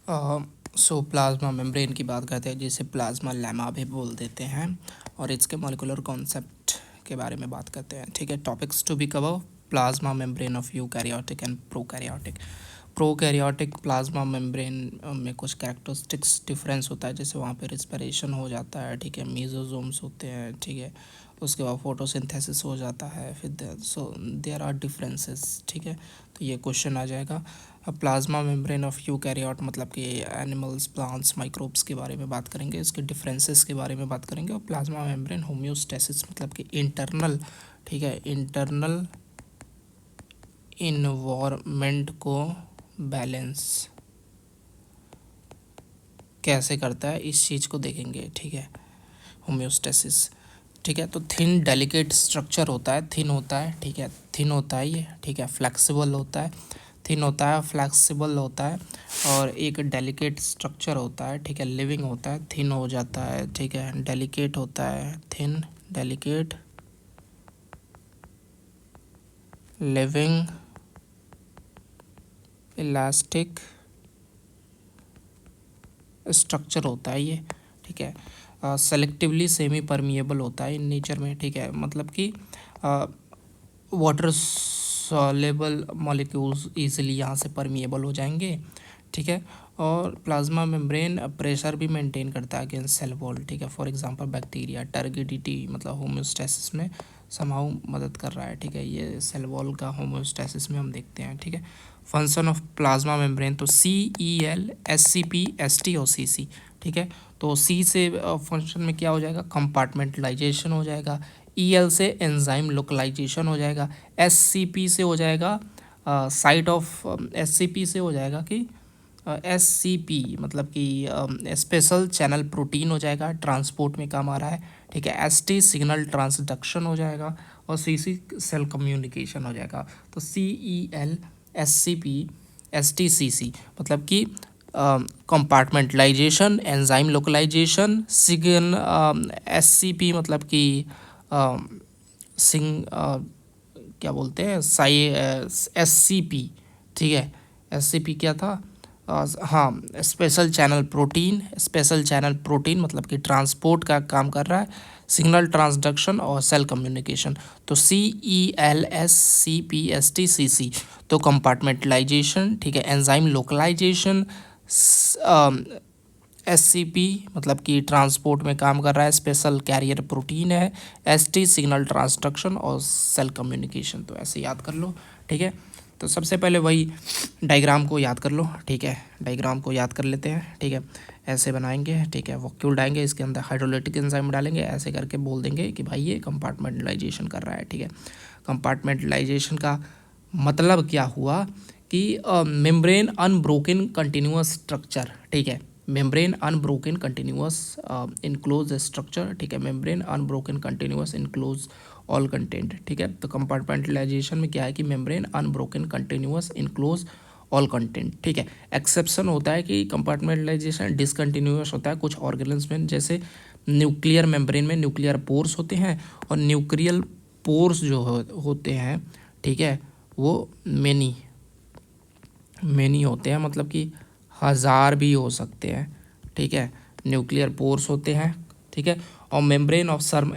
Plasma membrane की बात करते हैं, जिसे प्लाज्मा लेमा भी बोल देते हैं, और इसके मॉलिक्यूलर कॉन्सेप्ट के बारे में बात करते हैं। ठीक है, topics to be cover: plasma membrane of eukaryotic and prokaryotic. Prokaryotic plasma membrane में कुछ कैरेक्टरिस्टिक्स डिफरेंस होता है, जैसे वहाँ पे रिस्पिरेशन हो जाता है, ठीक है, मीजोजोम्स होते हैं, ठीक है, उसके बाद फोटोसिंथेसिस हो जाता है, फिर देयर आर डिफरेंसेस। ठीक है, तो ये क्वेश्चन आ जाएगा। प्लाज्मा मेम्ब्रेन ऑफ यूकैरियोट मतलब कि एनिमल्स, प्लांट्स, माइक्रोब्स के बारे में बात करेंगे, इसके डिफरेंसेस के बारे में बात करेंगे। और प्लाज्मा मेम्ब्रेन होम्योस्टेसिस मतलब कि इंटरनल, ठीक है, इंटरनल इन्वायरमेंट को बैलेंस कैसे करता है, इस चीज़ को देखेंगे। ठीक है, होम्योस्टेसिस। ठीक है, तो थिन डेलिकेट स्ट्रक्चर होता है, थिन होता है, ठीक है, थिन होता है ये, ठीक है, फ्लेक्सिबल होता है, थिन होता है, फ्लेक्सिबल होता है, और एक डेलिकेट स्ट्रक्चर होता है, ठीक है, लिविंग होता है, थिन हो जाता है, ठीक है, डेलिकेट होता है, thin, delicate, living, elastic structure होता है ये। ठीक है, सेलेक्टिवली सेमी परमिएबल होता है इन नेचर में। ठीक है, मतलब कि वाटर सॉल्युबल मॉलिक्यूल्स इजीली यहाँ से परमिएबल हो जाएंगे। ठीक है, और प्लाज्मा मेम्ब्रेन प्रेशर भी मेंटेन करता है अगेंस्ट सेल वॉल। ठीक है, फॉर एग्जांपल बैक्टीरिया, टर्गिडिटी मतलब होम्योस्टेसिस में समाउ मदद कर रहा है। ठीक है, ये सेल वॉल का होम्योस्टेसिस में हम देखते हैं। ठीक है, फंक्शन ऑफ प्लाज्मा मेम्ब्रेन तो CEL, SCP, ST और CC। ठीक है, तो C से फंक्शन में क्या हो जाएगा, कंपार्टमेंटलाइजेशन हो जाएगा, EL से एंजाइम लोकलाइजेशन हो जाएगा, SCP से हो जाएगा साइट ऑफ, SCP से हो जाएगा कि SCP मतलब कि स्पेशल चैनल प्रोटीन हो जाएगा, ट्रांसपोर्ट में काम आ रहा है। ठीक है, ST सिग्नल ट्रांसडक्शन हो जाएगा, और CC सेल कम्युनिकेशन हो जाएगा। तो CEL, SCP, ST, CC मतलब कि कंपार्टमेंटलाइजेशन, एंजाइम लोकलाइजेशन, SCP मतलब कि सिंग क्या बोलते हैं, SCP। ठीक है, SCP क्या था, हाँ, special channel protein, special channel protein मतलब कि ट्रांसपोर्ट का काम कर रहा है, सिग्नल ट्रांसडक्शन और सेल कम्युनिकेशन। तो CEL, SCP, ST, CC तो कंपार्टमेंटलाइजेशन, ठीक है, एंजाइम लोकलाइजेशन, SCP मतलब कि ट्रांसपोर्ट में काम कर रहा है, स्पेशल कैरियर प्रोटीन है, ST सिग्नल ट्रांसडक्शन और सेल कम्युनिकेशन। तो ऐसे याद कर लो। ठीक है, तो सबसे पहले वही डायग्राम को याद कर लो। ठीक है, डायग्राम को याद कर लेते हैं। ठीक है, ऐसे बनाएंगे, ठीक है, वॉक्यूल डालेंगे, इसके अंदर हाइड्रोलाइटिक एंजाइम डालेंगे, ऐसे करके बोल देंगे कि भाई ये कंपार्टमेंटलाइजेशन कर रहा है। ठीक है, कंपार्टमेंटलाइजेशन का मतलब क्या हुआ कि मेम्ब्रेन अनब्रोकन कंटिन्यूअस स्ट्रक्चर। ठीक है, membrane unbroken continuous enclose structure. ठीक है, membrane unbroken continuous enclose all content. ठीक है, तो कंपार्टमेंटलाइजेशन में क्या है कि membrane unbroken continuous enclose all content. ठीक है, एक्सेप्शन होता है कि कंपार्टमेंटलाइजेशन डिसकंटिन्यूअस होता है कुछ ऑर्गेनल्स में, जैसे न्यूक्लियर मेम्ब्रेन में न्यूक्लियर पोर्स होते हैं, और न्यूक्लियर पोर्स जो होते हैं, ठीक है, वो मेनी होते हैं, मतलब कि 1000 भी हो सकते हैं। ठीक है, न्यूक्लियर पोर्स होते हैं। ठीक है, और मेम्ब्रेन ऑफ सर्म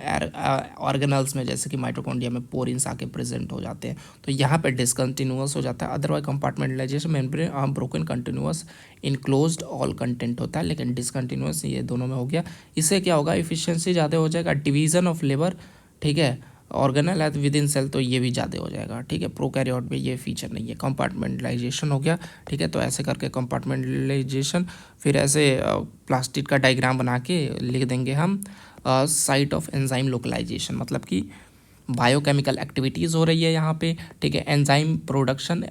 ऑर्गेनल्स में जैसे कि माइटोकॉन्ड्रिया में पोरिन्स आके प्रेजेंट हो जाते हैं, तो यहाँ पे डिसकंटिन्यूअस हो जाता है। Otherwise compartmentalisation membrane broken continuous enclosed all content होता है, लेकिन डिसकंटिन्यूअस ये दोनों में हो गया। इससे क्या होगा, इफिशियंसी ज़्यादा हो जाएगा, डिवीजन ऑफ लेबर, ठीक है, ऑर्गेनल है विद इन सेल तो ये भी ज़्यादा हो जाएगा। ठीक है, प्रोकैरियोट में ये फीचर नहीं है, कंपार्टमेंटलाइजेशन हो गया। ठीक है, तो ऐसे करके कंपार्टमेंटलाइजेशन, फिर ऐसे प्लास्टिक का डायग्राम बना के लिख देंगे हम साइट ऑफ एंजाइम लोकलाइजेशन, मतलब कि बायोकेमिकल एक्टिविटीज़ हो रही है यहाँ पे। ठीक है, एंजाइम प्रोडक्शन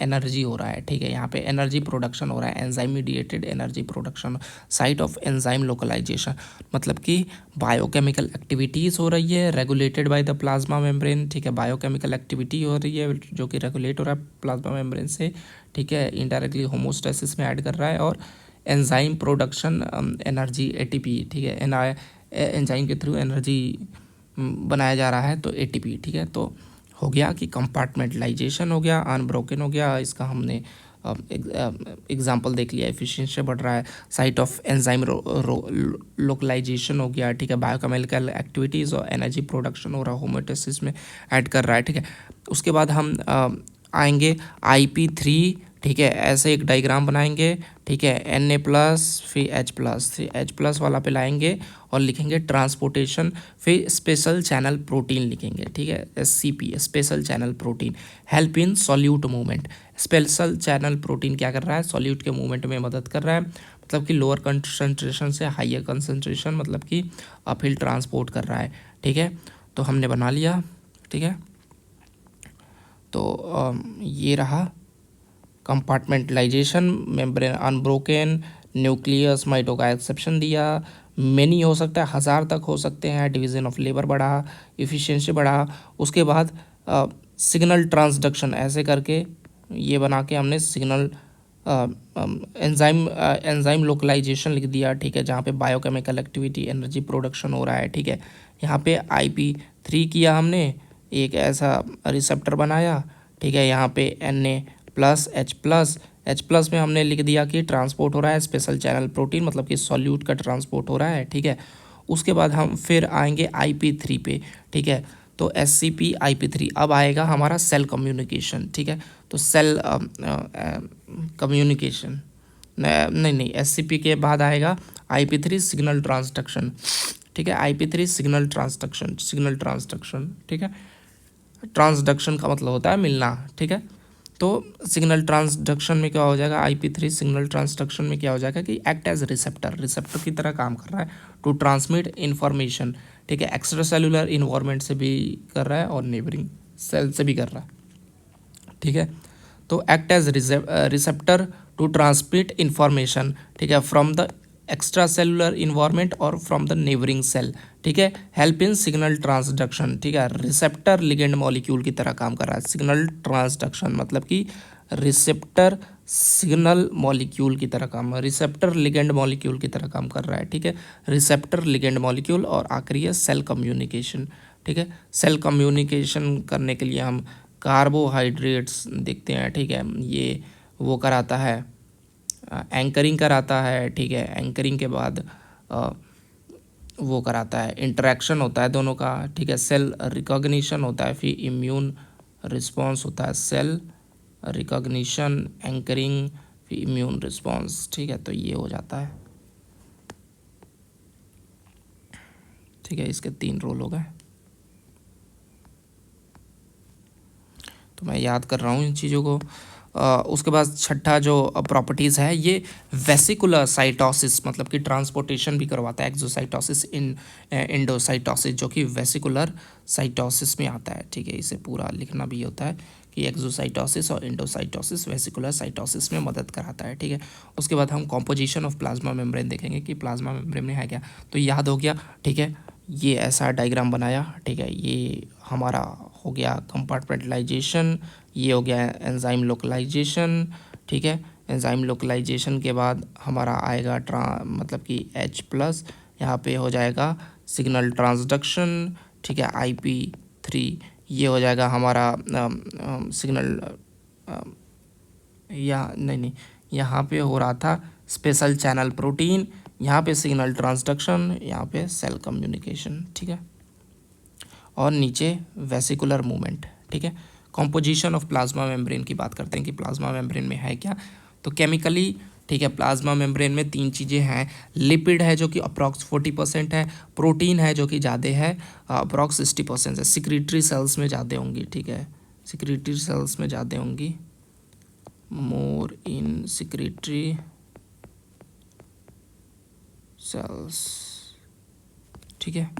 एनर्जी हो रहा है। ठीक है, यहाँ पे एनर्जी प्रोडक्शन हो रहा है, enzyme mediated energy production, site of enzyme localization मतलब कि बायोकेमिकल एक्टिविटीज़ हो रही है regulated by the plasma membrane. ठीक है, बायोकेमिकल एक्टिविटी हो रही है जो कि रेगुलेट हो रहा है प्लाज्मा मेम्ब्रेन से। ठीक है, इनडायरेक्टली होमोस्टेसिस में ऐड कर रहा है, और एंजाइम प्रोडक्शन एनर्जी ATP। ठीक है, एंजाइम के थ्रू एनर्जी बनाया जा रहा है, तो ATP। ठीक है, तो हो गया कि कंपार्टमेंटलाइजेशन हो गया, अनब्रोकन हो गया, इसका हमने एग्जांपल देख लिया, एफिशिएंसी बढ़ रहा है, साइट ऑफ एंजाइम लोकलाइजेशन हो गया, ठीक है, बायोकेमिकल एक्टिविटीज़ और एनर्जी प्रोडक्शन हो रहा है, होमोटेसिस में ऐड कर रहा है, ठीक है। उसके बाद हम आएंगे IP3, ठीक है, ऐसे एक डायग्राम बनाएंगे, ठीक है, Na+, फिर H+, वाला पे लाएंगे और लिखेंगे ट्रांसपोर्टेशन, फिर स्पेशल चैनल प्रोटीन लिखेंगे, ठीक है, SCP, special channel protein, help in solute movement. Special channel protein क्या कर रहा है, सॉल्यूट के मूवमेंट में मदद कर रहा है, मतलब कि लोअर कंसंट्रेशन से हाइयर कंसंट्रेशन, मतलब कि अपहिल ट्रांसपोर्ट कर रहा है, ठीक है। तो हमने बना लिया, ठीक है। तो ये रहा कंपार्टमेंटलाइजेशन, मेम्ब्रेन अनब्रोकन, न्यूक्लियस माइटो का एक्सेप्शन दिया, मेनी हो सकता है, 1000 तक हो सकते हैं, डिवीजन ऑफ लेबर बढ़ा, इफ़िशिएंसी बढ़ा। उसके बाद सिग्नल ट्रांसडक्शन ऐसे करके ये बना के हमने सिग्नल एंजाइम लोकलाइजेशन लिख दिया, ठीक है, जहाँ पे बायोकेमिकल एक्टिविटी एनर्जी प्रोडक्शन हो रहा है, ठीक है। यहाँ पे IP3 किया हमने, एक ऐसा रिसेप्टर बनाया, ठीक है। यहाँ पे Na+H+, में हमने लिख दिया कि ट्रांसपोर्ट हो रहा है स्पेशल चैनल प्रोटीन, मतलब कि सॉल्यूट का ट्रांसपोर्ट हो रहा है, ठीक है। उसके बाद हम फिर आएंगे IP3 पे, ठीक है। तो SCP IP3 अब आएगा हमारा सेल कम्युनिकेशन, ठीक है। तो सेल कम्युनिकेशन नहीं, SCP के बाद आएगा IP3 सिग्नल ट्रांसडक्शन, ठीक है। IP3 सिग्नल ट्रांसडक्शन, ठीक है। ट्रांसडक्शन का मतलब होता है मिलना, ठीक है। तो सिग्नल ट्रांसडक्शन में क्या हो जाएगा, IP3 सिग्नल ट्रांसडक्शन में क्या हो जाएगा कि एक्ट एज रिसेप्टर की तरह काम कर रहा है टू ट्रांसमिट इंफॉर्मेशन, ठीक है। एक्स्ट्रा सेलुलर इन्वायरमेंट से भी कर रहा है और नेबरिंग सेल से भी कर रहा है, ठीक है। तो act as receptor to transmit information, ठीक है, from the extra cellular environment और फ्रॉम द नेबरिंग सेल, ठीक है। हेल्प इन सिग्नल ट्रांसडक्शन, ठीक है, रिसेप्टर लिगेंड मॉलिक्यूल की तरह काम कर रहा है। सिग्नल ट्रांसडक्शन मतलब कि रिसेप्टर सिग्नल मॉलिक्यूल की तरह काम, रिसेप्टर लिगेंड मॉलिक्यूल की तरह काम कर रहा है, ठीक है। रिसेप्टर लिगेंड मॉलिक्यूल, और आखिरी है सेल कम्युनिकेशन, ठीक है। सेल कम्युनिकेशन करने के लिए हम कार्बोहाइड्रेट्स देखते हैं, ठीक है। ये वो कराता है, एंकरिंग कराता है, ठीक है। एंकरिंग के बाद वो कराता है, इंटरेक्शन होता है दोनों का, ठीक है। सेल रिकॉग्निशन होता है, फिर इम्यून रिस्पॉन्स होता है। सेल रिकॉग्निशन, एंकरिंग, फिर इम्यून रिस्पॉन्स, ठीक है। तो ये हो जाता है, ठीक है। इसके 3 रोल हो गए। तो मैं याद कर रहा हूँ इन चीज़ों को। उसके बाद छठा जो प्रॉपर्टीज़ है, ये वेसिकुलर साइटोसिस, मतलब कि ट्रांसपोर्टेशन भी करवाता है। एक्सोसाइटोसिस, इंडोसाइटोसिस, जो कि वेसिकुलर साइटोसिस में आता है, ठीक है। इसे पूरा लिखना भी होता है कि एक्सोसाइटोसिस और इंडोसाइटोसिस वेसिकुलर साइटोसिस में मदद कराता है, ठीक है। उसके बाद हम कॉम्पोजिशन ऑफ प्लाज्मा मेम्ब्रेन देखेंगे कि प्लाज्मा मेम्ब्रेन में है क्या। तो याद हो गया, ठीक है। ये ऐसा डायग्राम बनाया, ठीक है। ये हमारा हो गया कंपार्टमेंटलाइजेशन, ये हो गया एंजाइम लोकलाइजेशन, ठीक है। एंजाइम लोकलाइजेशन के बाद हमारा आएगा मतलब कि H+, यहाँ पे हो जाएगा सिग्नल ट्रांसडक्शन, ठीक है। IP3 ये हो जाएगा हमारा सिग्नल, या नहीं, यहाँ पे हो रहा था स्पेशल चैनल प्रोटीन, यहाँ पे सिग्नल ट्रांसडक्शन, यहाँ पे सेल कम्युनिकेशन, ठीक है। और नीचे वेसिकुलर मूवमेंट, ठीक है। कॉम्पोजिशन ऑफ प्लाज्मा मेम्ब्रेन की बात करते हैं कि प्लाज्मा मेम्ब्रेन में है क्या। तो केमिकली, ठीक है, प्लाज्मा मेम्ब्रेन में 3 चीज़ें हैं। लिपिड है जो कि अप्रॉक्स 40% है, प्रोटीन है जो कि ज़्यादा है, अप्रॉक्स 60% है। सिक्रीटरी सेल्स में ज़्यादा होंगी, ठीक है, सिक्रीटरी सेल्स में ज़्यादा होंगी, मोर इन सिक्रीटरी सेल्स, ठीक है।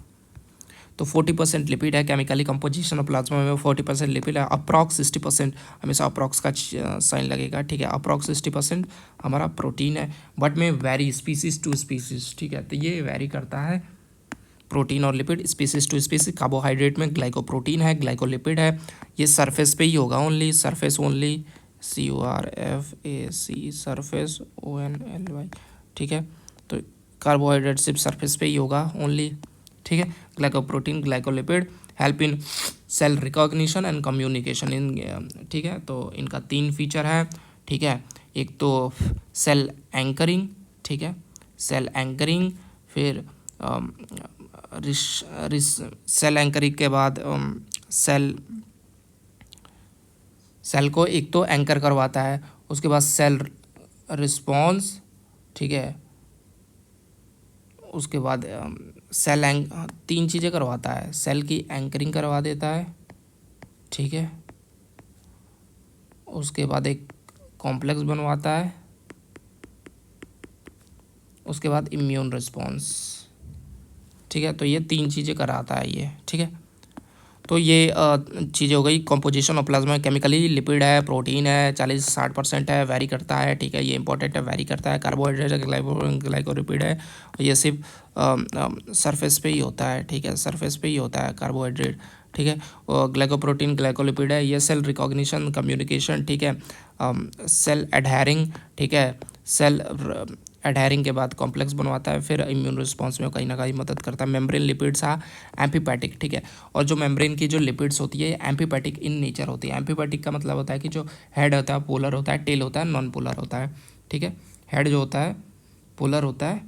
तो 40% लिपिड है। केमिकली कंपोजिशन ऑफ प्लाज्मा में 40% लिपिड है। अप्रॉक्स 60%, हमेशा अप्रॉक्स का साइन लगेगा, ठीक है। अप्रॉक्स 60% हमारा प्रोटीन है, बट में वेरी स्पीसीज टू स्पीसीज, ठीक है। तो ये वेरी करता है प्रोटीन और lipid species to species. Carbohydrate में ग्लाइकोप्रोटीन है, ग्लाइकोलिपिड है, ये सरफेस पे ही होगा, only surface, only CORFAC, surface ONLY, ठीक है। तो कार्बोहाइड्रेट सिर्फ सरफेस पे ही होगा ओनली, ठीक है। Glycoprotein, glycolipid help in cell recognition and communication in, ठीक है। तो इनका 3 फीचर है, ठीक है। एक तो सेल एंकरिंग, ठीक है, सेल एंकरिंग, फिर सेल एंकरिंग के बाद सेल को एक तो एंकर करवाता है, उसके बाद सेल रिस्पॉन्स, ठीक है, उसके बाद तीन चीज़ें करवाता है, सेल की एंकरिंग करवा देता है, ठीक है, उसके बाद एक कॉम्प्लेक्स बनवाता है, उसके बाद इम्यून रिस्पॉन्स, ठीक है। तो ये तीन चीज़ें कराता है ये, ठीक है। तो ये चीज़ें हो गई। Composition of plasma chemically lipid है, प्रोटीन है, 40-60% है, वेरी करता है, ठीक है, ये इंपॉर्टेंट है, वेरी करता है। कार्बोहाइड्रेट है, ग्लाइकोलिपिड है, ये सिर्फ सरफेस पे ही होता है, ठीक है, सरफेस पे ही होता है कार्बोहाइड्रेट, ठीक है। और ग्लाइकोप्रोटीन ग्लाइकोलिपिड है, ये सेल रिकॉग्निशन कम्युनिकेशन, ठीक है, सेल एडहेरिंग, ठीक है, सेल एडहेरिंग के बाद कॉम्प्लेक्स बनवाता है, फिर इम्यून रिस्पॉन्स में कहीं ना कहीं मदद करता है। मेम्ब्रेन लिपिड्स आ एम्फीपैथिक, ठीक है। और जो मेम्ब्रेन की जो लिपिड्स होती है एम्फीपैथिक इन नेचर होती है। एम्फीपैथिक का मतलब होता है कि जो हेड होता है पोलर होता है, टेल होता है नॉन पोलर होता है, ठीक है। हेड जो होता है पोलर होता है,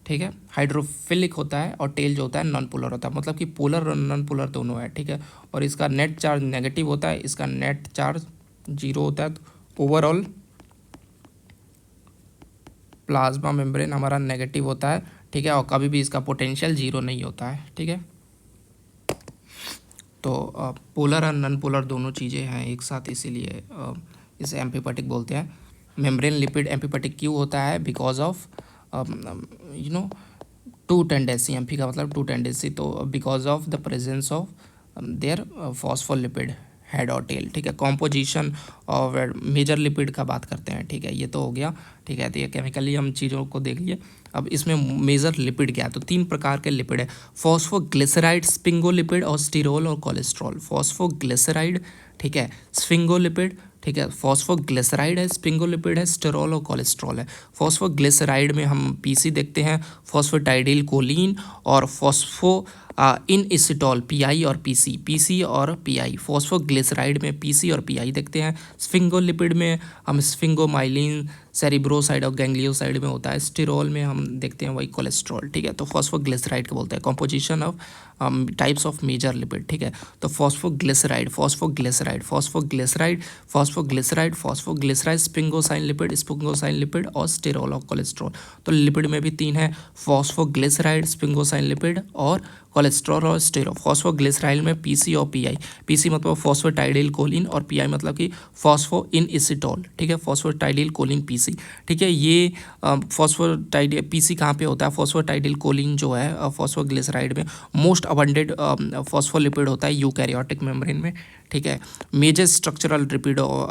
ठीक है, हाइड्रोफिलिक होता है, और टेल जो होता है नॉन पोलर होता है, मतलब कि पोलर और नॉन पोलर दोनों है, ठीक है। और इसका नेट चार्ज नेगेटिव होता है, इसका नेट चार्ज 0 होता है। तो ओवरऑल प्लाज्मा मेम्ब्रेन हमारा नेगेटिव होता है, ठीक है, और कभी भी इसका पोटेंशियल 0 नहीं होता है, ठीक है। तो पोलर और नॉन पोलर दोनों चीज़ें हैं एक साथ, इसीलिए इसे एम्फीपैथिक बोलते हैं। मेम्ब्रेन लिपिड एम्फीपैथिक क्यों होता है? Because of two tendency, amphi का मतलब टू टेंडेंसी, तो because of the presence of their phospholipid head और टेल, ठीक है। कॉम्पोजिशन और मेजर लिपिड का बात करते हैं, ठीक है, ये तो हो गया, ठीक है। तो ये केमिकली हम चीज़ों को देख लिए। अब इसमें मेजर लिपिड क्या है? तो 3 प्रकार के लिपिड है, फॉस्फोग्लिसराइड, स्फिंगोलिपिड और स्टीरोल और कोलेस्ट्रॉल। फॉस्फोग्लिसराइड, ठीक है, स्फिंगोलिपिड, ठीक है, फॉस्फोग्लिसराइड है, स्फिंगोलिपिड है, स्टेरॉल और कोलेस्ट्रॉल है। फॉस्फोग्लिसराइड में हम पीसी देखते हैं, फॉस्फेटाइडिल कोलिन और फॉस्फो इन एसिटॉल, पीआई और पीसी, पीसी और पीआई। फॉस्फोग्लिसराइड में पीसी और पीआई देखते हैं। स्फिंगोलिपिड में हम स्फिंगोमाइलिन, सेरिब्रोसाइड और गैंग्लियोसाइड में होता है। स्टेरॉल में हम देखते हैं वही कोलेस्ट्रॉल, ठीक है। तो फॉस्फोग्लिसराइड को बोलते हैं। Composition of types of major lipid, ठीक है। तो phosphoglyceride, phosphoglyceride, phosphoglyceride, phosphoglyceride, phosphoglyceride, sphingosine lipid और स्टेरॉल और कोलेस्ट्रॉल। तो लिपिड में भी 3 है, फॉस्फोग्लिसराइड, स्पिंगोसाइन लिपिड और कोलेस्ट्रॉल और स्टेरॉल। फॉस्फोग्लिसराइड में पीसी और पीआई, पीसी मतलब फॉस्फेटाइडिल कोलिन और पीआई मतलब कि फॉस्फो इन एसिटॉल, ठीक है, फॉस्फेटाइडिल कोलिन पीसी, ठीक है। ये फॉस्फेटाइडिल पीसी कहाँ पे होता है? फॉस्फेटाइडिल कोलिन जो है फॉस्फोग्लिसराइड में मोस्ट अबंडेंट फॉस्फोलिपिड होता है यूकैरियोटिक मेम्ब्रेन में, ठीक है। Major structural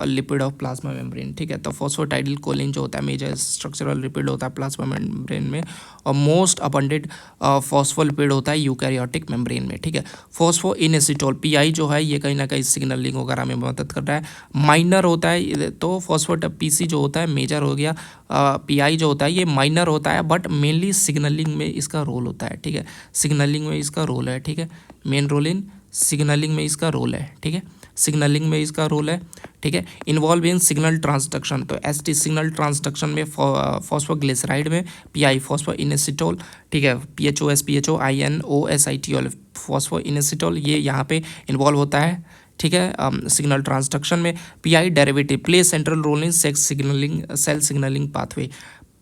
lipid of plasma membrane, ठीक है। तो फॉस्फेटाइडिल कोलिन जो होता है मेजर स्ट्रक्चरल लिपिड होता है प्लाज्मा मेम्ब्रेन में, और मोस्ट अबंडेंट फॉस्फोलिपिड होता है यूकैरियोटिक मेम्ब्रेन में, ठीक है। फॉस्फो इन एसिटोल, पीआई जो है ये कहीं ना कहीं सिग्नलिंग वगैरह में मदद कर रहा है। माइनर होता है, तो फॉस्फोट पीसी जो होता है मेजर हो गया, पीआई जो होता है ये माइनर होता है, बट मेनली सिग्नलिंग में इसका रोल होता है, ठीक है। सिग्नलिंग में इसका रोल है, ठीक है, मेन रोल इन सिग्नलिंग में इसका रोल है, ठीक है, सिग्नलिंग में इसका रोल है, ठीक है। इन्वॉल्व इन सिग्नल ट्रांसडक्शन, तो एसटी सिग्नल ट्रांसडक्शन में फॉस्फोग्लिसराइड में पीआई फॉस्फो इनेसिटोल, ठीक है, PHOS PHO INOSITOL phosphoinositol, ये यहाँ पे इन्वॉल्व होता है, ठीक है। सिग्नल ट्रांसडक्शन में PI derivative play central role in sex signalling cell signalling pathway,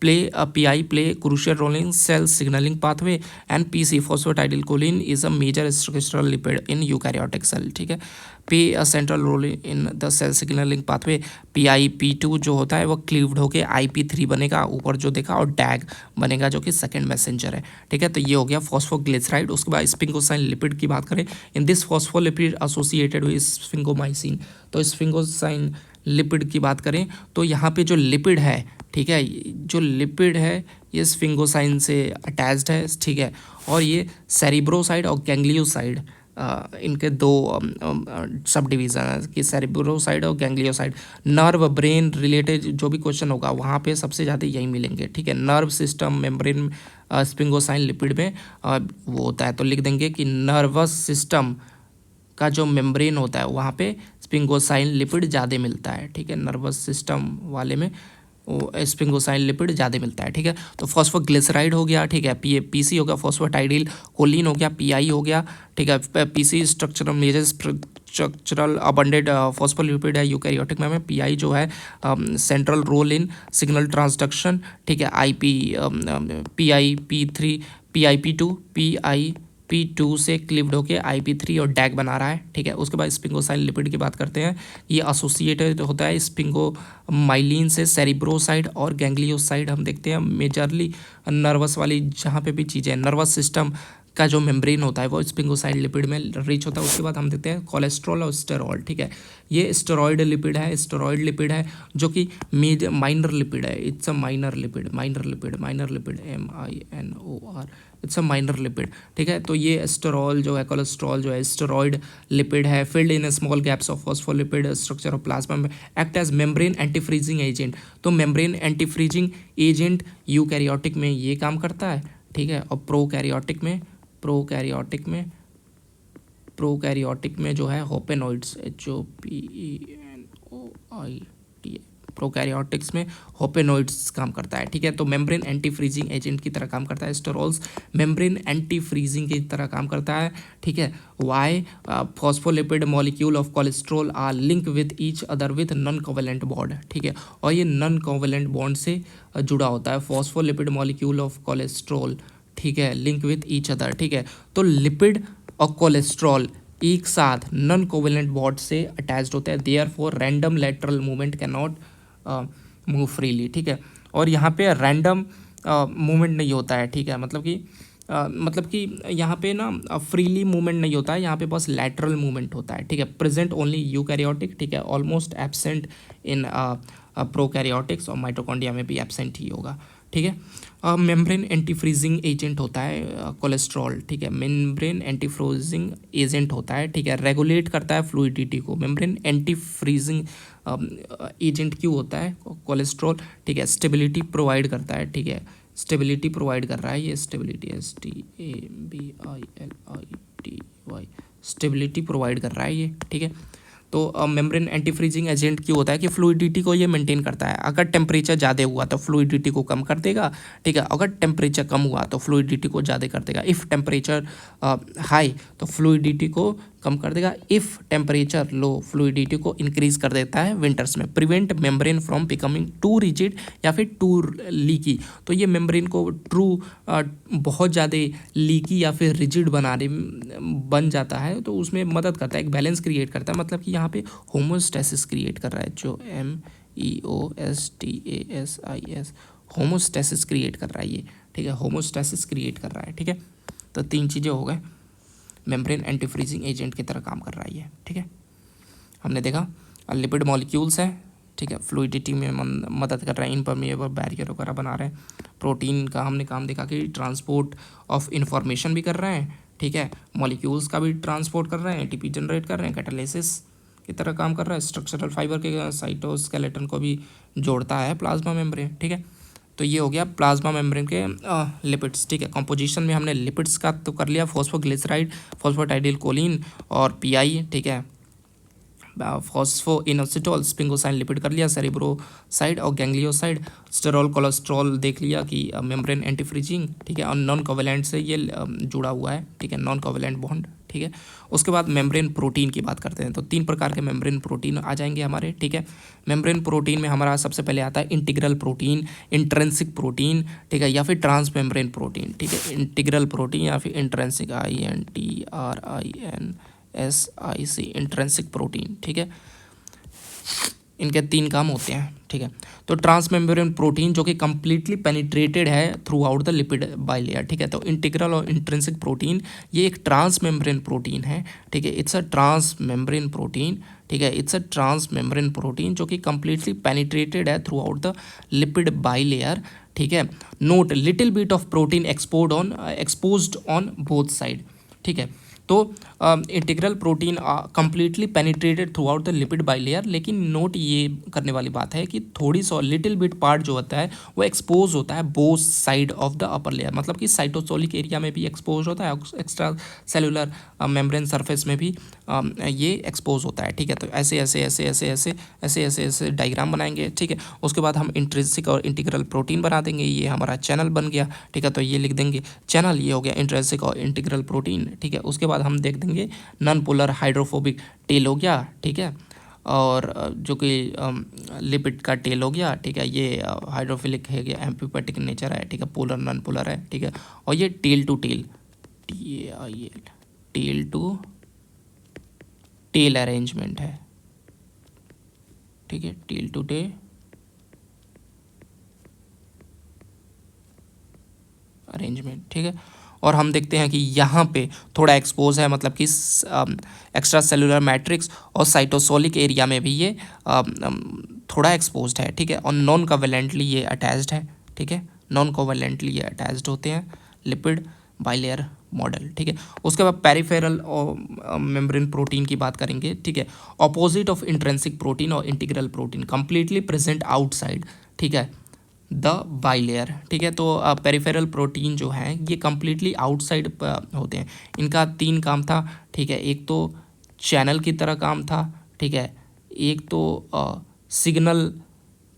PI play crucial role in cell signaling pathway, and PC phosphatidylcholine is a major structural lipid in eukaryotic cell, ठीक है। play a central role in the cell signaling pathway, PIP2 जो होता है वो cleaved होके IP3 बनेगा ऊपर जो देखा, और डैग बनेगा जो कि सेकेंड मैसेंजर है, ठीक है। तो ये हो गया फॉस्फोग्लिसराइड। उसके बाद स्फिंगोसाइन लिपिड की बात करें, in this phospholipid associated with sphingomyelin, तो स्फिंगोसाइन लिपिड की बात करें तो यहाँ पे जो लिपिड है, ठीक है, जो लिपिड है ये स्फिंगोसाइन से अटैच्ड है, ठीक है। और ये सेरिब्रोसाइड और गैंग्लियोसाइड इनके 2 सब डिवीज़न है कि सेरिब्रोसाइड और गैंग्लियोसाइड। नर्व ब्रेन रिलेटेड जो भी क्वेश्चन होगा वहाँ पे सबसे ज़्यादा यही मिलेंगे, ठीक है। नर्व सिस्टम मेम्ब्रेन स्फिंगोसाइन लिपिड में वो होता है, तो लिख देंगे कि नर्वस सिस्टम का जो मेम्ब्रेन होता है वहाँ पे स्पिंगोसाइन लिपिड ज़्यादा मिलता है, ठीक है, नर्वस सिस्टम वाले में वो स्पिंगोसाइन लिपिड ज़्यादा मिलता है, ठीक है। तो फॉस्फोग्लिसराइड हो गया, ठीक है, पीसी हो गया, फॉस्फेटाइडिल कोलिन हो गया, पीआई हो गया, ठीक है। PC structural major structural abundant phospholipid है यूकैरियोटिक में पीआई जो है central role in signal transduction, ठीक है। IP pi P3 PIP2 PIP2 से क्लिप्ड होके IP3 और डैग बना रहा है, ठीक है। उसके बाद स्पिंगोसाइन लिपिड की बात करते हैं, ये एसोसिएटेड होता है स्पिंगोमाइलिन से सेरिब्रोसाइड और गैंग्लियोसाइड हम देखते हैं मेजरली नर्वस वाली जहाँ पे भी चीज़ें नर्वस सिस्टम का जो मेम्ब्रेन होता है वो स्पिंगोसाइड लिपिड में रिच होता है। उसके बाद हम देखते हैं कोलेस्ट्रॉल और स्टेरॉल, ठीक है, ये स्टेरॉइड लिपिड है, स्टेरॉइड लिपिड है जो कि माइनर लिपिड है, it's a minor lipid MINOR, it's a minor lipid, ठीक है। तो ये स्टेरॉल जो है कोलेस्ट्रॉल जो है स्टेरॉइड लिपिड है, filled in small gaps of phospholipid structure of plasma में act as membrane anti freezing agent. तो membrane anti freezing agent eukaryotic में ये काम करता है, ठीक है। और प्रोकैरियोटिक में जो है होपेनोइड्स HOPENOID प्रोकैरियोटिक्स में होपेनोइड्स काम करता है, ठीक है। तो मेम्ब्रेन एंटी फ्रीजिंग एजेंट की तरह काम करता है, स्टेरॉल्स मेम्ब्रेन एंटी फ्रीजिंग की तरह काम करता है, ठीक है। Why phospholipid molecule of cholesterol are link with each other with non covalent bond, ठीक है। और ये नॉन कोवेलेंट बॉन्ड से जुड़ा होता है फॉस्फोलिपिड मॉलिक्यूल ऑफ कोलेस्ट्रॉल, ठीक है, लिंक विद ईच अदर, ठीक है। तो लिपिड और कोलेस्ट्रॉल एक साथ नॉन कोवेलेंट बॉन्ड से अटैच्ड होते हैं, therefore random lateral movement can not move freely, ठीक है। और यहाँ पे रैंडम मूवमेंट नहीं होता है, ठीक है, मतलब कि यहाँ पे ना फ्रीली मूवमेंट नहीं होता है, यहाँ पे बस लैटरल मूवमेंट होता है, ठीक है। प्रेजेंट ओनली यूकैरियोटिक, ठीक है, ऑलमोस्ट एब्सेंट इन प्रोकैरियोटिक्स और माइटोकॉन्ड्रिया में भी एब्सेंट ही होगा, ठीक है। मेम्ब्रेन एंटी फ्रीजिंग एजेंट होता है कोलेस्ट्रॉल, ठीक है, मेम्ब्रेन एंटी फ्रीजिंग एजेंट होता है, ठीक है, रेगुलेट करता है फ्लूइडिटी को। मेम्ब्रेन एंटी फ्रीजिंग एजेंट क्यों होता है कोलेस्ट्रॉल, ठीक है, स्टेबिलिटी प्रोवाइड करता है, ठीक है, स्टेबिलिटी प्रोवाइड कर रहा है ये स्टेबिलिटी STABILITY स्टेबिलिटी प्रोवाइड कर रहा है ये, ठीक है। तो मेम्ब्रेन एंटी फ्रीजिंग एजेंट क्यों होता है कि फ्लूइडिटी को ये मेंटेन करता है। अगर टेम्परेचर ज़्यादा हुआ तो फ्लूइडिटी को कम कर देगा, ठीक है। अगर टेम्परेचर कम हुआ तो फ्लूइडिटी को ज़्यादा कर देगा। इफ़ टेम्परेचर हाई तो फ्लूइडिटी को कम कर देगा, इफ़ टेम्परेचर लो फ्लूइडिटी को इंक्रीज कर देता है विंटर्स में। Prevent membrane from becoming too rigid या फिर टू लीकी, तो ये मेम्ब्रेन को बहुत ज़्यादा लीकी या फिर रिजिड बन जाता है, तो उसमें मदद करता है, एक बैलेंस क्रिएट करता है, मतलब कि यहाँ पे होमोस्टैसिस क्रिएट कर रहा है, जो HOMEOSTASIS होमोस्टैसिस क्रिएट कर रहा है ये, ठीक है, होमोस्टैसिस क्रिएट कर रहा है, ठीक है। तो तीन चीज़ें हो गए, मेम्ब्रेन एंटी फ्रीजिंग एजेंट की तरह काम कर रहा है ये, ठीक है। हमने देखा लिपिड मॉलिक्यूल्स है, ठीक है, फ्लूइडिटी में मदद कर रहा है, इम्परमिएबल बैरियर वगैरह बना रहे हैं। प्रोटीन का हमने काम देखा कि ट्रांसपोर्ट ऑफ इंफॉर्मेशन भी कर रहे हैं, ठीक है, मॉलिक्यूल्स का भी ट्रांसपोर्ट कर रहे हैं, ATP जनरेट कर रहे हैं, कैटालिसिस की तरह काम कर रहा है, स्ट्रक्चरल फाइबर के साइटोस्केलेटन को भी जोड़ता है प्लाज्मा मेम्ब्रेन, ठीक है। तो ये हो गया प्लाज्मा मेम्ब्रेन के लिपिड्स, ठीक है। कंपोजिशन में हमने लिपिड्स का तो कर लिया, फॉस्फोग्लिसराइड, फॉस्फेटाइडिल कोलिन और पीआई, ठीक है, फॉस्फोइनोसिटोल, स्पिंगोसाइन लिपिड कर लिया, सेरिब्रोसाइड और गैंग्लियोसाइड, स्टेरॉल कोलेस्ट्रॉल देख लिया कि मेम्ब्रेन एंटी फ्रीजिंग, ठीक है, और नॉन कोवेलेंट से ये जुड़ा हुआ है, ठीक है, नॉन कोवेलेंट बॉन्ड, ठीक है। उसके बाद मेम्ब्रेन प्रोटीन की बात करते हैं, तो तीन प्रकार के मेम्ब्रेन प्रोटीन आ जाएंगे हमारे, ठीक है। मेम्ब्रेन प्रोटीन में हमारा सबसे पहले आता है इंटीग्रल प्रोटीन, इंट्रिंसिक प्रोटीन, ठीक है, या फिर ट्रांस मेम्ब्रेन प्रोटीन, ठीक है, इंटीग्रल प्रोटीन या फिर इंट्रिंसिक INTRINSIC इंट्रिंसिक प्रोटीन, ठीक है। इनके तीन काम होते हैं, ठीक है। तो ट्रांस मेम्ब्रेन प्रोटीन जो कि कम्प्लीटली पेनिट्रेटेड है throughout the lipid bilayer, ठीक है। तो इंटीग्रल और इंट्रिंसिक प्रोटीन ये एक ट्रांस मेम्ब्रेन प्रोटीन है, ठीक है, it's a transmembrane protein, ठीक है, it's a transmembrane protein जो कि कम्प्लीटली पेनिट्रेटेड है throughout the lipid bilayer, ठीक है। Note little bit of protein exposed on both side, ठीक है। तो integral protein completely penetrated throughout the lipid bilayer, लेकिन नोट ये करने वाली बात है कि थोड़ी सा लिटिल बिट पार्ट जो होता है वो एक्सपोज होता है both side of the upper layer, मतलब कि साइटोसोलिक एरिया में भी एक्सपोज होता है, एक्स्ट्रा सेलुलर मेम्ब्रेन सरफेस में भी ये एक्सपोज होता है। ठीक है, तो ऐसे ऐसे ऐसे ऐसे ऐसे ऐसे ऐसे ऐसे डायग्राम बनाएंगे। ठीक है, उसके बाद हम इंट्रिंसिक और इंटीग्रल प्रोटीन बना देंगे, ये हमारा चैनल बन गया। ठीक है, तो ये लिख देंगे चैनल, ये हो गया इंट्रिंसिक और इंटीग्रल प्रोटीन। ठीक है, उसके बाद हम देख देंगे नॉन पोलर हाइड्रोफोबिक टेल हो गया। ठीक है, और जो कि लिपिड का टेल हो गया। ठीक है, ये हाइड्रोफिलिक है, गया एम्फीपैथिक नेचर है। ठीक है, पोलर नॉन पोलर है। ठीक है, और ये टेल टू टेल, ये टेल टू टेल अरेंजमेंट है। ठीक है, टेल टू टेल अरेंजमेंट। ठीक है, और हम देखते हैं कि यहाँ पे थोड़ा एक्सपोज है, मतलब कि एक्स्ट्रा सेलुलर मैट्रिक्स और साइटोसोलिक एरिया में भी ये थोड़ा एक्सपोज्ड है। ठीक है, और नॉन कोवेलेंटली ये अटैच्ड है। ठीक है, नॉन कोवेलेंटली ये अटैच्ड होते हैं लिपिड बाइलेयर मॉडल। ठीक है, उसके बाद पेरिफेरल और मेम्ब्रेन प्रोटीन की बात करेंगे। ठीक है, ऑपोजिट ऑफ इंट्रिंसिक प्रोटीन और integral protein completely present outside. ठीक है, द बाइलेयर। ठीक है, तो पेरिफेरल प्रोटीन जो हैं ये कम्प्लीटली आउटसाइड होते हैं। इनका 3 काम था। ठीक है, एक तो चैनल की तरह काम था। ठीक है, एक तो सिग्नल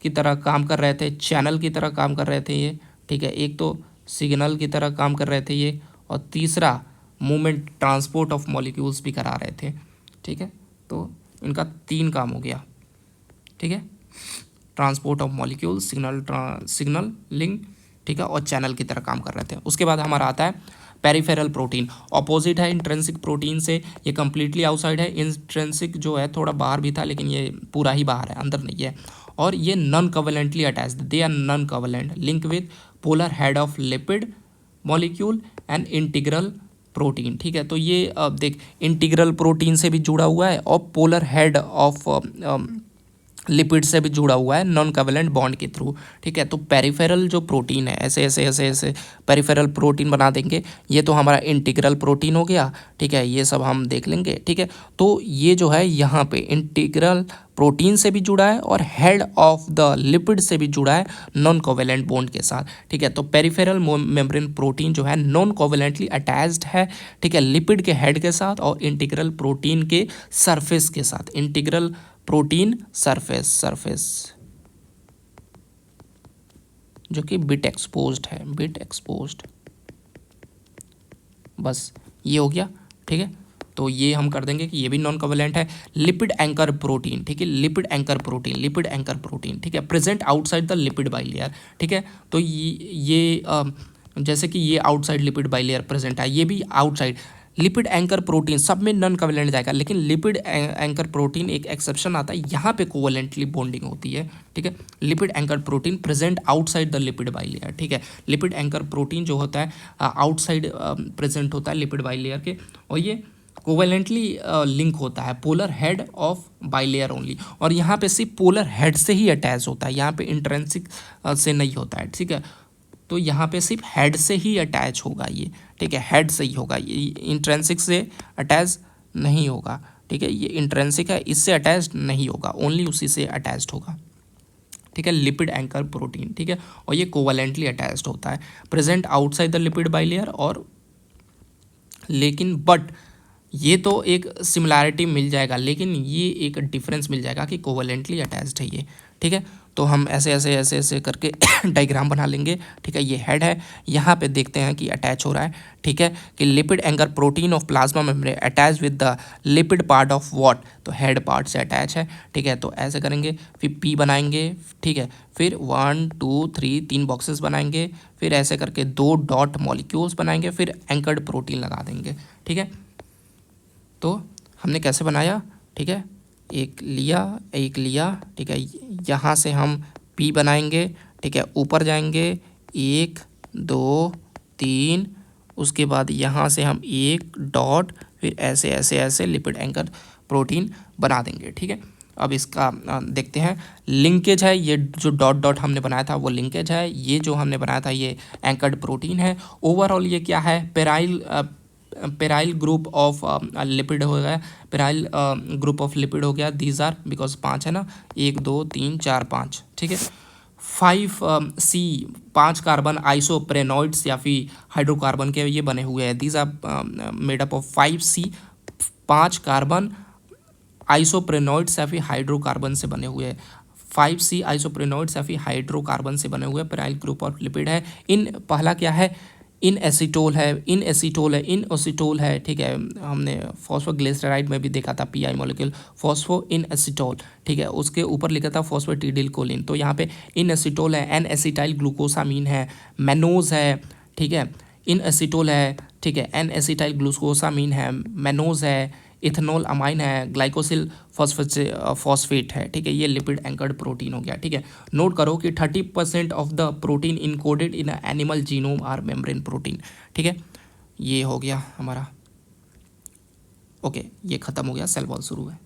की तरह काम कर रहे थे, चैनल की तरह काम कर रहे थे ये। ठीक है, एक तो सिग्नल की तरह काम कर रहे थे ये, और तीसरा मूवमेंट ट्रांसपोर्ट ऑफ मॉलिक्यूल्स भी करा रहे थे। ठीक है, तो इनका 3 काम हो गया। ठीक है, transport of molecule, signal link. ठीक है, और चैनल की तरह काम कर रहे थे। उसके बाद हमारा आता है पेरिफेरल प्रोटीन, ऑपोजिट है इंट्रिंसिक प्रोटीन से, ये कम्प्लीटली आउटसाइड है। इंट्रिंसिक जो है थोड़ा बाहर भी था, लेकिन ये पूरा ही बाहर है, अंदर नहीं है। और ये non covalently attached, they are non covalent, link with polar head of lipid molecule and integral protein. ठीक है, तो ये देख इंटीग्रल प्रोटीन से भी जुड़ा हुआ है और पोलर हेड ऑफ लिपिड से भी जुड़ा हुआ है नॉन कोवेलेंट बॉन्ड के थ्रू। ठीक है, तो पेरिफेरल जो प्रोटीन है ऐसे ऐसे ऐसे ऐसे पेरिफेरल प्रोटीन बना देंगे। ये तो हमारा इंटीग्रल प्रोटीन हो गया। ठीक है, ये सब हम देख लेंगे। ठीक है, तो ये जो है यहाँ पे इंटीग्रल प्रोटीन से भी जुड़ा है और हेड ऑफ द लिपिड से भी जुड़ा है नॉन कोवेलेंट बॉन्ड के साथ। ठीक है, तो पेरिफेरल मेम्ब्रेन प्रोटीन जो है नॉन कोवेलेंटली अटैच्ड है। ठीक है, लिपिड के हेड के साथ और इंटीग्रल प्रोटीन के सरफेस के साथ। इंटीग्रल प्रोटीन सरफेस जो कि बिट एक्सपोज्ड है, बिट एक्सपोज्ड। बस ये हो गया। ठीक है, तो ये हम कर देंगे कि ये भी नॉन कोवेलेंट है। Lipid anchor protein. ठीक है, lipid anchor protein, lipid anchor protein. ठीक है, present outside the lipid bilayer. ठीक है, तो ये जैसे कि ये आउटसाइड लिपिड बाइलेयर प्रेजेंट है, ये भी आउटसाइड। लिपिड एंकर प्रोटीन सब में नॉन कोवेलेंट जाएगा, लेकिन लिपिड एंकर प्रोटीन एक एक्सेप्शन आता है, यहाँ पे कोवेलेंटली बॉन्डिंग होती है। ठीक है, lipid anchor protein present outside the lipid bilayer. ठीक है, लिपिड एंकर प्रोटीन जो होता है आउटसाइड प्रेजेंट होता है लिपिड बाइलेयर के, और ये कोवेलेंटली लिंक होता है polar head of bilayer only, और यहाँ पे सिर्फ पोलर हेड से ही अटैच होता है, यहाँ पे इंट्रिंसिक से नहीं होता है। ठीक है, तो यहाँ पे सिर्फ हेड से ही अटैच होगा ये। ठीक है, हेड से ही होगा ये, इंट्रिंसिक से अटैच नहीं होगा। ठीक है, ये इंट्रिंसिक है, इससे अटैच नहीं होगा, ओनली उसी से अटैच्ड होगा। ठीक है, लिपिड एंकर प्रोटीन। ठीक है, और ये कोवेलेंटली अटैच्ड होता है, present outside the lipid bilayer, और लेकिन बट ये तो एक सिमिलैरिटी मिल जाएगा, लेकिन ये एक डिफरेंस मिल जाएगा कि कोवेलेंटली अटैच्ड है ये। ठीक है, तो हम ऐसे ऐसे ऐसे ऐसे करके डायग्राम बना लेंगे। ठीक है, ये हेड है, यहाँ पे देखते हैं कि अटैच हो रहा है। ठीक है, कि lipid anchor protein of plasma membrane attach with the lipid part of what, तो हेड पार्ट से अटैच है। ठीक है, तो ऐसे करेंगे, फिर पी बनाएंगे। ठीक है, फिर 1 2 3 3 बॉक्सेस बनाएंगे, फिर ऐसे करके 2 डॉट मॉलिक्यूल्स बनाएंगे, फिर एंकर्ड प्रोटीन लगा देंगे। ठीक है, तो हमने कैसे बनाया। ठीक है, एक लिया। ठीक है, यहाँ से हम पी बनाएंगे। ठीक है, ऊपर जाएंगे 1 2 3, उसके बाद यहाँ से हम 1 डॉट, फिर ऐसे ऐसे ऐसे लिपिड एंकर प्रोटीन बना देंगे। ठीक है, अब इसका देखते हैं लिंकेज है। ये जो डॉट डॉट हमने बनाया था वो लिंकेज है, ये जो हमने बनाया था ये एंकर्ड प्रोटीन है। ओवरऑल ये क्या है, पेराइल ग्रुप ऑफ लिपिड हो गया, पेराइल ग्रुप ऑफ लिपिड हो गया, दीज आर बिकॉज 5 है ना, 1 2 3 4 5, ठीक है। 5 5 कार्बन आइसोप्रेनॉइड्स या फिर हाइड्रोकार्बन के ये बने हुए हैं, these are made up of 5 5 carbon isoprenoids या फिर हाइड्रोकार्बन से बने हुए हैं, 5 आइसोप्रेनॉइड्स या फिर हाइड्रोकार्बन से बने हुए पेराइल ग्रुप ऑफ लिपिड है। इन पहला क्या है, इन एसीटोल है, इन एसीटोल है, इन ओसीटोल है, ठीक है। हमने फॉस्फोग्लिसराइड में भी देखा था पीआई मॉलिक्यूल फॉस्फो इन एसीटोल, ठीक है। उसके ऊपर लिखा था फॉस्फेटिडिलकोलिन, तो यहाँ पे इन एसीटोल है, एन एसिटाइल ग्लूकोसामीन है, मैनोज है, ठीक है। इन एसीटोल है, ठीक है, एन एसिटाइल ग्लूकोसामीन है, मैनोज है, इथेनॉल अमाइन है, ग्लाइकोसिल फॉस्फेट है, ठीक है। ये लिपिड एंकर्ड प्रोटीन हो गया, ठीक है। नोट करो कि 30% of the protein encoded in animal genome are membrane protein, ठीक है। ये हो गया हमारा, ओके, ये खत्म हो गया, सेल वॉल शुरू है।